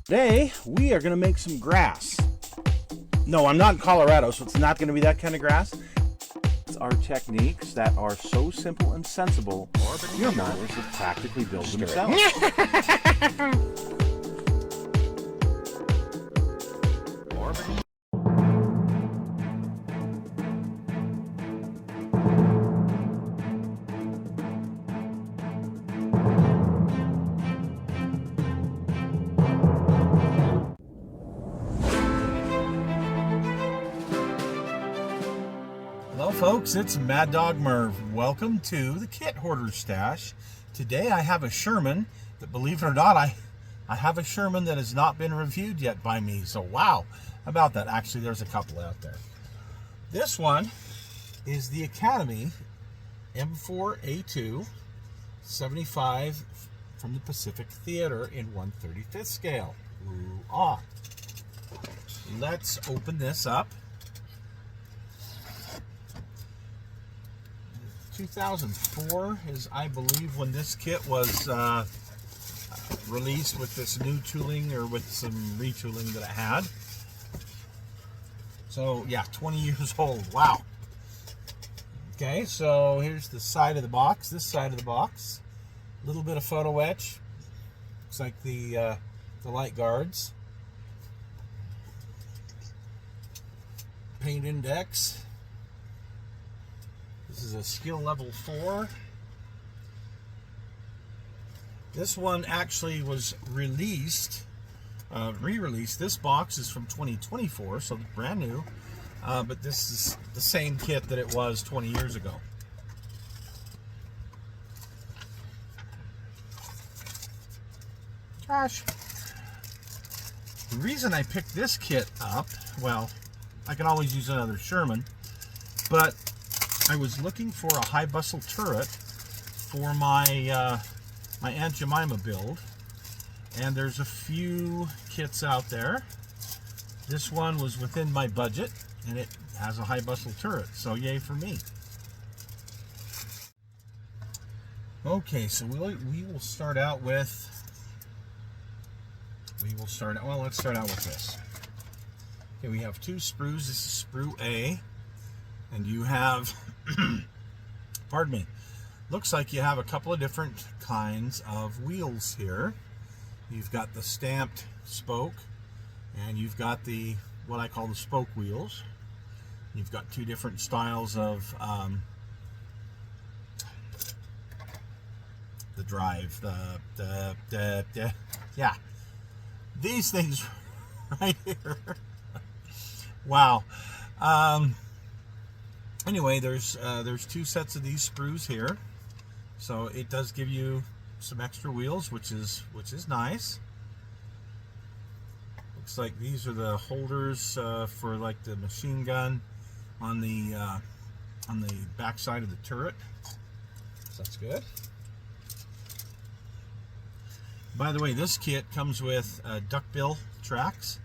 Today, we are going to make some grass. No, I'm not in Colorado, so it's not going to be that kind of grass. It's our techniques that are so simple and sensible, your mothers would practically build themselves. Hello folks, it's Mad Dog Merv. Welcome to the Kit Hoarder Stash. Today I have a Sherman that, believe it or not, I have a Sherman that has not been reviewed yet by me. So wow, about that. Actually, there's a couple out there. This one is the Academy M4A2 75 from the Pacific Theater in 1/35th scale. Ooh-ah. Let's open this up. 2004 is, I believe, when this kit was released with this new tooling, or with some retooling that it had. So yeah, 20 years old. Wow. Okay, so here's the side of the box. This side of the box, a little bit of photo etch. Looks like the light guards. Paint index. This is a skill level 4. This one actually was released, re-released. This box is from 2024, so it's brand new. But this is the same kit that it was 20 years ago. Gosh. The reason I picked this kit up, well, I can always use another Sherman, but I was looking for a high bustle turret for my my Aunt Jemima build, and there's a few kits out there. This one was within my budget, and it has a high bustle turret, so yay for me. Okay, so we will start out with let's start out with this. Okay, we have two sprues. This is sprue A, and you have pardon me, looks like you have a couple of different kinds of wheels here. You've got the stamped spoke, and you've got the, what I call the spoke wheels. You've got two different styles of the drive, yeah, these things right here. Wow. Anyway, there's two sets of these sprues here, so it does give you some extra wheels, which is nice. Looks like these are the holders for like the machine gun on the back side of the turret. So that's good. By the way, this kit comes with duckbill tracks,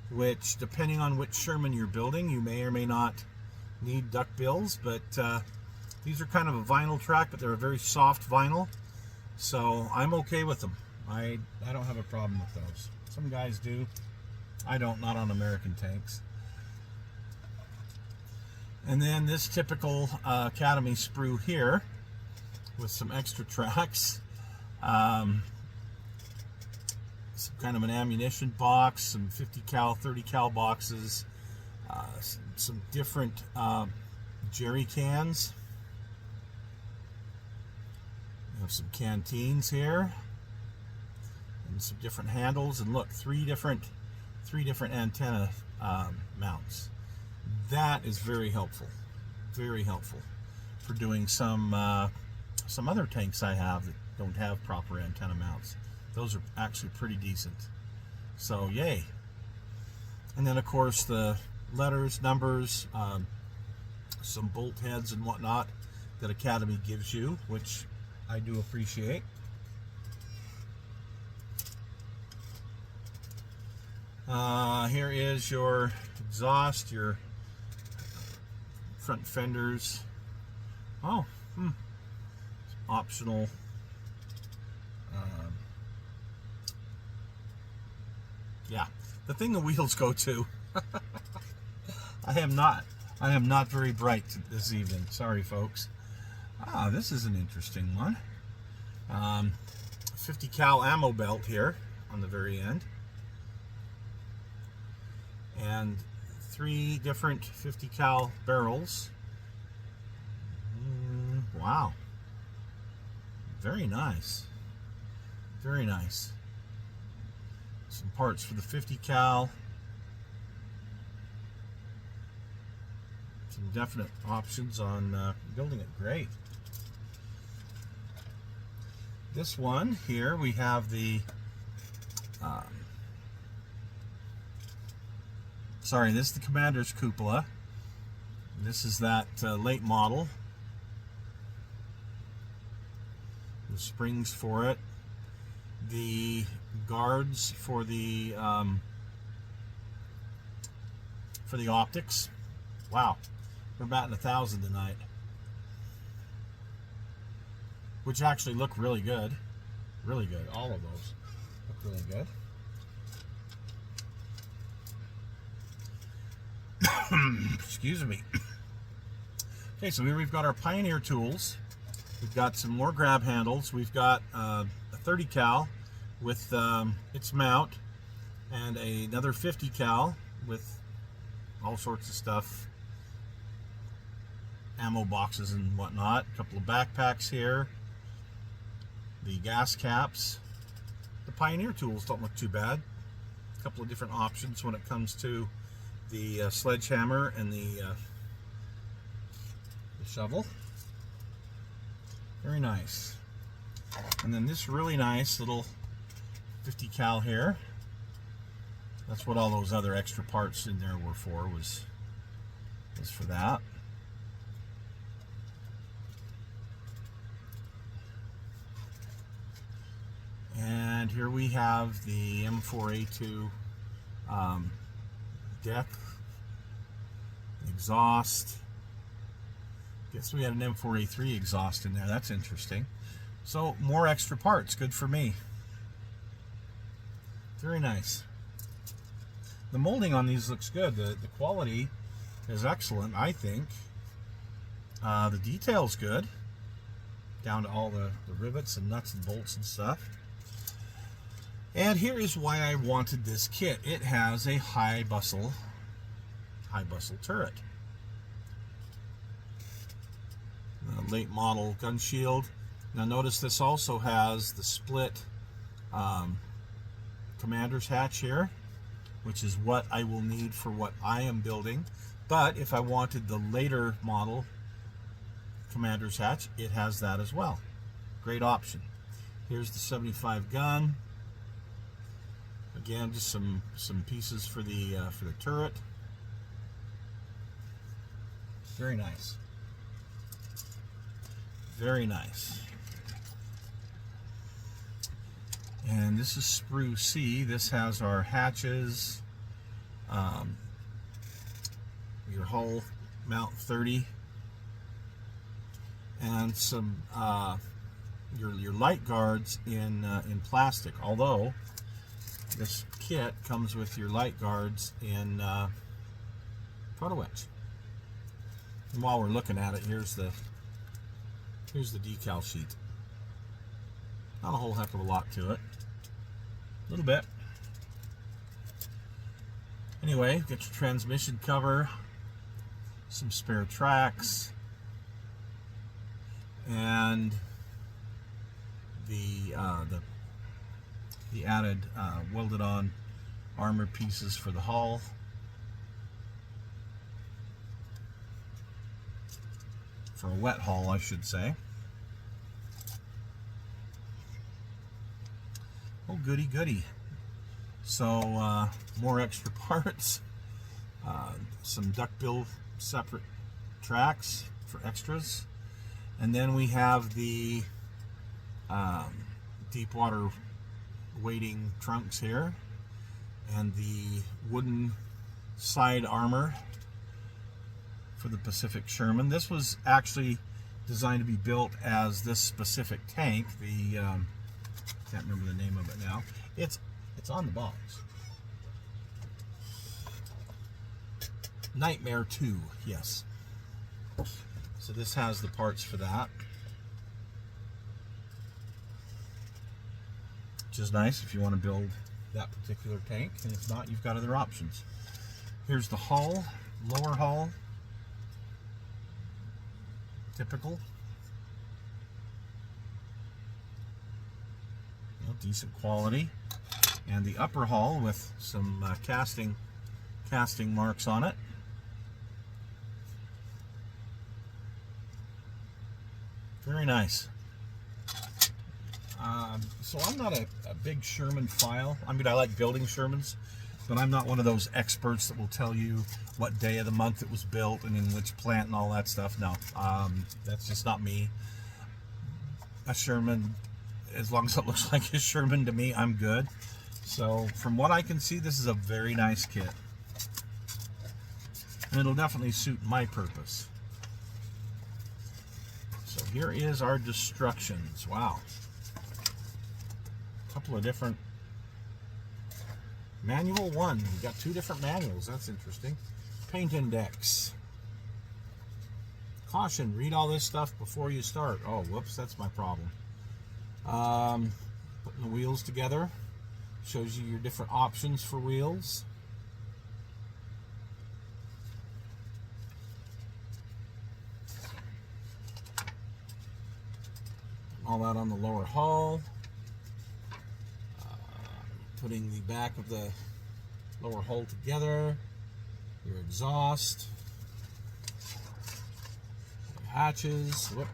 which, depending on which Sherman you're building, you may or may not need duckbills, but these are kind of a vinyl track, but they're a very soft vinyl, so I'm okay with them. I don't have a problem with those. Some guys do. I don't, not on American tanks. And then this typical Academy sprue here with some extra tracks. Some kind of an ammunition box, some 50 cal, 30 cal boxes, some different jerry cans. We have some canteens here, and some different handles. And look, three different antenna mounts. That is very helpful for doing some other tanks I have that don't have proper antenna mounts. Those are actually pretty decent. So yay. And then of course the letters, numbers, some bolt heads and whatnot that Academy gives you, which I do appreciate. Here is your exhaust, your front fenders. Oh, optional the thing the wheels go to. I am not very bright this evening. Sorry, folks. Ah, this is an interesting one. 50 cal ammo belt here on the very end. And 3 different 50 cal barrels. Wow. Very nice. Very nice. Some parts for the 50 cal. Some definite options on building it. Great. This one here, we have the sorry, this is the Commander's cupola. This is that late model. The springs for it. The guards for the optics. Wow, we're batting 1,000 tonight, which actually look really good. Really good. All of those look really good. Excuse me. Okay, so here we've got our Pioneer tools. We've got some more grab handles. We've got a 30 cal with its mount, and another 50 cal with all sorts of stuff, ammo boxes and whatnot. A couple of backpacks here. The gas caps. The Pioneer tools don't look too bad. A couple of different options when it comes to the sledgehammer and the shovel. Very nice. And then this really nice little 50 cal here. That's what all those other extra parts in there were for, was for that. And here we have the M4A2 deck, exhaust. Guess we had an M4A3 exhaust in there. That's interesting. So more extra parts, good for me. Very nice. The molding on these looks good. The quality is excellent, I think. The detail's good, down to all the rivets and nuts and bolts and stuff. And here is why I wanted this kit. It has a high bustle turret. Late model gun shield. Now notice this also has the split commander's hatch here, which is what I will need for what I am building. But if I wanted the later model commander's hatch, it has that as well. Great option. Here's the 75 gun. Again, just some pieces for the turret. Very nice. Very nice. And this is sprue C. This has our hatches, your hull mount 30, and some your light guards in plastic. Although this kit comes with your light guards in photo etch. And while we're looking at it, here's the decal sheet. Not a whole heck of a lot to it. A little bit. Anyway, get your transmission cover, some spare tracks, and the added welded on armor pieces for the hull. For a wet hull, I should say. Oh, goody goody. So more extra parts, some duckbill separate tracks for extras, and then we have the deep water wading trunks here, and the wooden side armor for the Pacific Sherman. This was actually designed to be built as this specific tank. The can't remember the name of it now. It's on the box. Nightmare 2, yes. So this has the parts for that, which is nice if you want to build that particular tank, and if not, you've got other options. Here's the hull, lower hull, typical. You know, decent quality. And the upper hull with some casting marks on it. Very nice. So I'm not a big Sherman file. I mean, I like building Shermans, but I'm not one of those experts that will tell you what day of the month it was built and in which plant and all that stuff. No, that's just not me. A Sherman, as long as it looks like a Sherman to me, I'm good. So from what I can see, this is a very nice kit. And it'll definitely suit my purpose. So here is our destructions. Wow. A couple of different. Manual 1. We've got 2 different manuals. That's interesting. Paint index. Caution, read all this stuff before you start. Oh, whoops, that's my problem. Putting the wheels together. Shows you your different options for wheels. All that on the lower hull. Putting the back of the lower hull together. Your exhaust. Your hatches. Whoop.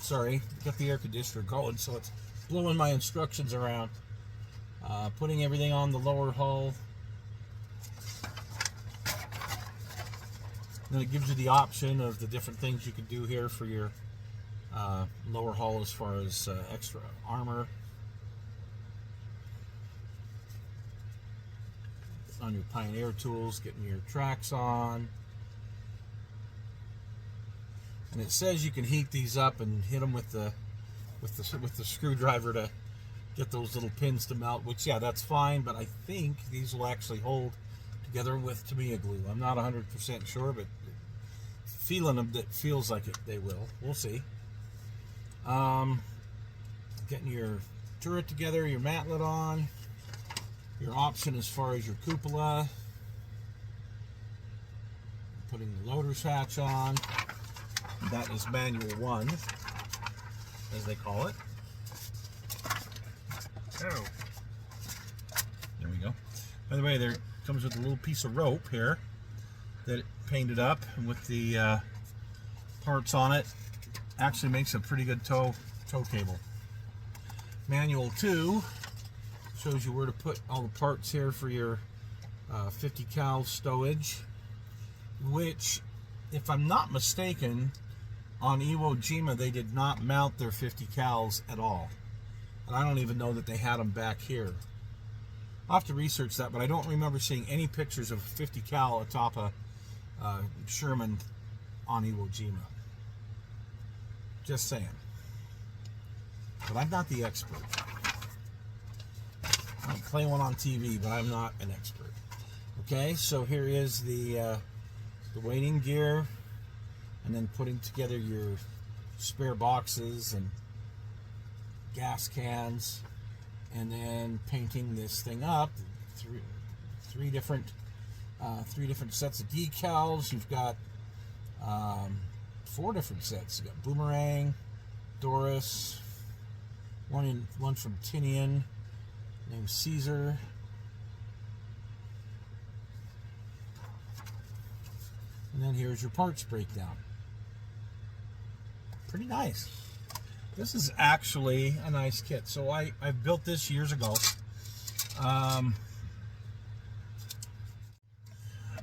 Sorry, got the air conditioner going, so it's blowing my instructions around. Putting everything on the lower hull. Then it gives you the option of the different things you can do here for your lower hull as far as extra armor. On your Pioneer tools, getting your tracks on. And it says you can heat these up and hit them with the screwdriver to get those little pins to melt, which, yeah, that's fine, but I think these will actually hold together with Tamiya glue. I'm not 100% sure, but feeling them, that feels like it, they will. We'll see. Getting your turret together, your mantlet on, your option as far as your cupola, putting the loader's hatch on. That is manual 1, as they call it. Oh. There we go. By the way, there comes with a little piece of rope here that it painted up, and with the parts on it, actually makes a pretty good tow cable. Manual 2 shows you where to put all the parts here for your 50 cal stowage, which, if I'm not mistaken, on Iwo Jima they did not mount their 50 cals at all. And I don't even know that they had them back here. I'll have to research that, but I don't remember seeing any pictures of 50 cal atop a Sherman on Iwo Jima. Just saying. But I'm not the expert. I don't play one on TV, but I'm not an expert. Okay, so here is the wading gear, and then putting together your spare boxes and gas cans, and then painting this thing up. Three different sets of decals. You've got 4 different sets. You've got Boomerang, Doris, one from Tinian named Caesar. And then here's your parts breakdown. Pretty nice. This is actually a nice kit. So I built this years ago. And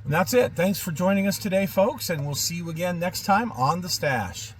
that's it. Thanks for joining us today, folks, and we'll see you again next time on The Stash.